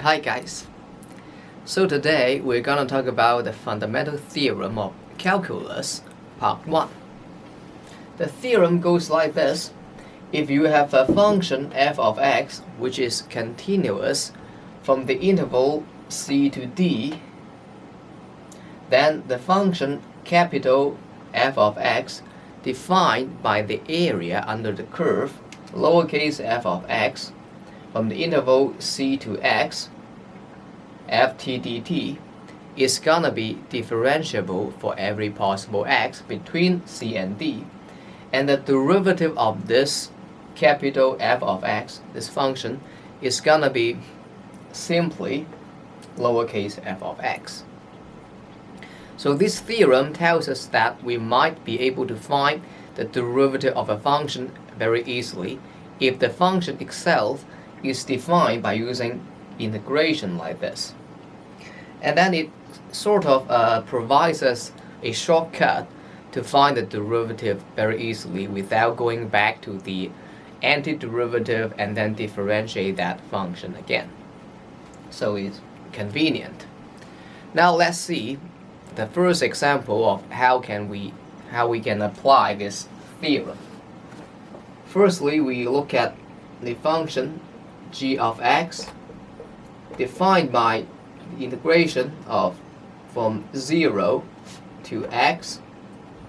Hi guys. So today we're gonna talk about the fundamental theorem of calculus, part 1. The theorem goes like this. If you have a function f of x which is continuous from the interval c to d, then the function capital F of x defined by the area under the curve lowercase f of x from the interval c to x ft dt is gonna be differentiable for every possible x between c and d, and the derivative of this capital F of x, this function, is gonna be simply lowercase f of x. So this theorem tells us that we might be able to find the derivative of a function very easily if the function itself is defined by using integration like this. And then it sort of provides us a shortcut to find the derivative very easily without going back to the antiderivative and then differentiate that function again. So it's convenient. Now let's see the first example of how we can apply this theorem. Firstly, we look at the function g of x defined by the integration of from 0 to x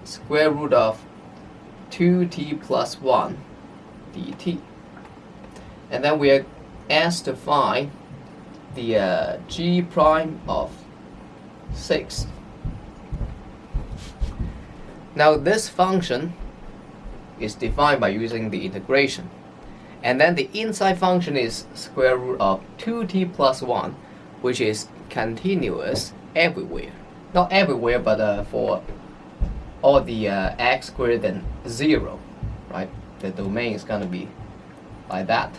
square root of 2t plus 1 dt. And then we are asked to find the g prime of 6. Now this function is defined by using the integration, and then the inside function is square root of 2t plus 1, which is continuous everywhere. Not everywhere, but for all the x greater than 0, right? The domain is going to be like that.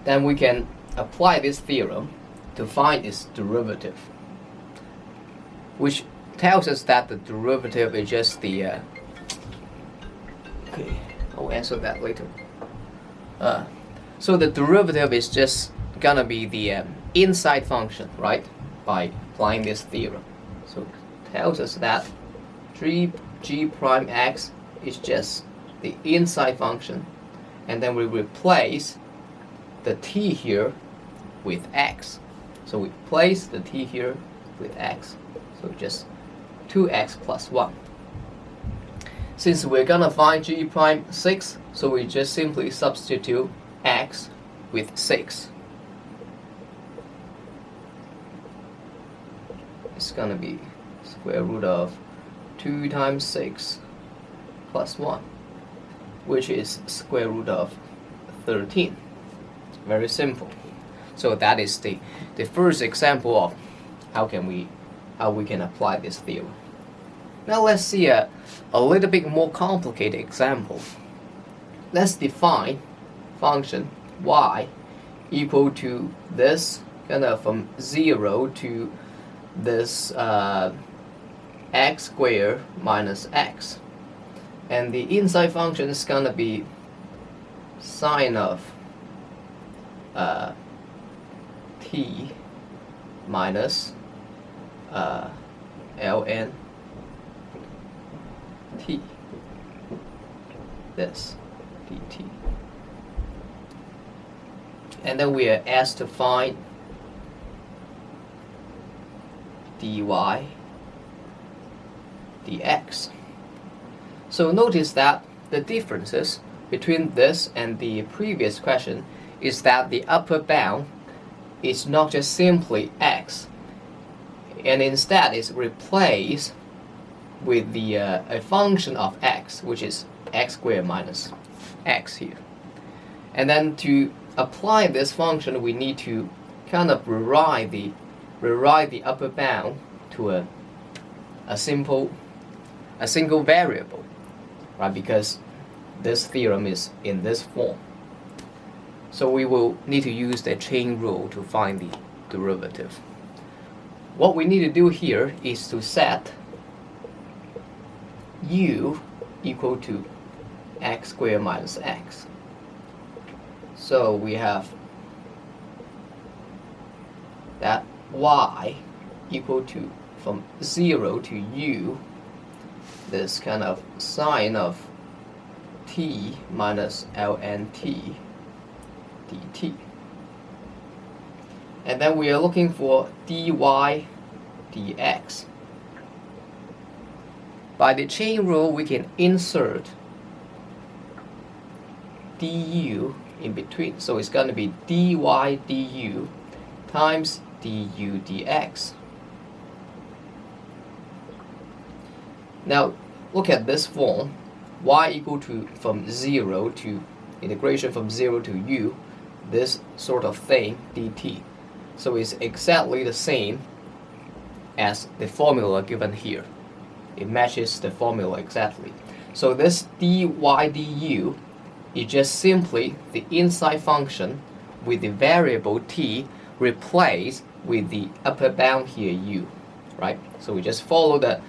Then we can apply this theorem to find its derivative, which tells us that the derivative is just the okay, I'll answer that later. So the derivative is just gonna be the inside function, right? By applying this theorem. So it tells us that g prime x is just the inside function, and then we replace the t here with x. So we place the t here with x. So just 2x plus 1. Since we're gonna find g prime 6, so we just simply substitute x with 6. It's gonna be square root of 2 times 6 plus 1, which is square root of 13. Very simple. So that is the first example of how we can apply this theorem. Now let's see a little bit more complicated example. Let's define function y equal to this kind of from 0 to this x squared minus x, and the inside function is gonna be sine of t minus ln t, this dt. And then we are asked to find dy dx. So notice that the differences between this and the previous question is that the upper bound is not just simply x, and instead is replaced with the a function of x, which is x squared minus x here. And then to apply this function, we need to kind of rewrite the upper bound to a single variable, right? Because this theorem is in this form. So we will need to use the chain rule to find the derivative. What we need to do here is to set u equal to x squared minus x. So we have that y equal to from 0 to u, this kind of sine of t minus ln t dt. And then we are looking for dy dx. By the chain rule, we can insert du in between. So it's going to be dy du times du dx. Now, look at this form. Y equal to from 0 to integration from 0 to u, this sort of thing, dt. So it's exactly the same as the formula given here. It matches the formula exactly. So this dy du is just simply the inside function with the variable t replaced with the upper bound here u, right? So we just follow the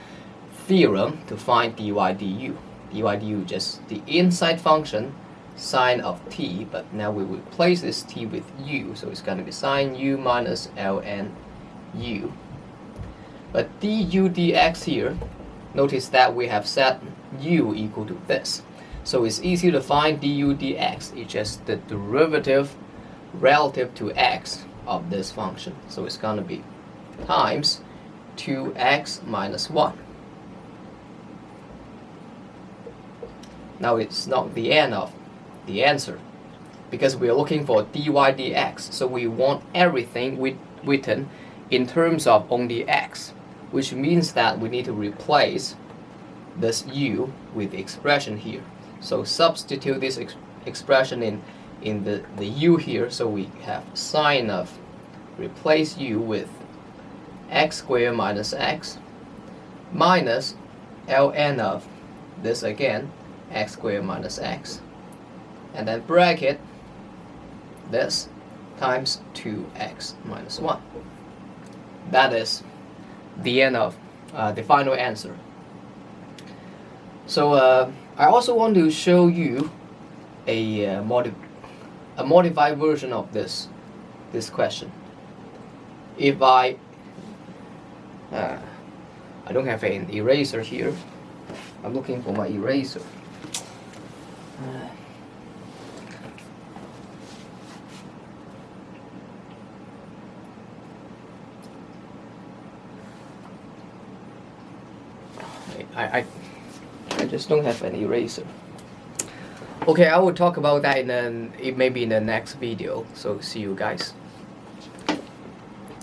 theorem to find dy du. Dy du just the inside function sine of t, but now we will replace this t with u, so it's going to be sine u minus ln u. But du dx here, notice that we have set u equal to this. So it's easy to find du dx. It's just the derivative relative to x of this function. So it's going to be times 2x minus 1. Now it's not the end of the answer, because we are looking for dy dx. So we want everything written in terms of only x, which means that we need to replace this u with the expression here. So substitute this expression in the u here. So we have sine of, replace u with x squared minus x minus ln of this again, x squared minus x, and then bracket this times 2x minus 1. That is the end of the final answer. So I also want to show you a modified version of this question. If I don't have an eraser here. I'm looking for my eraser. I just don't have an eraser. Okay, I will talk about that maybe in the next video. So see you guys.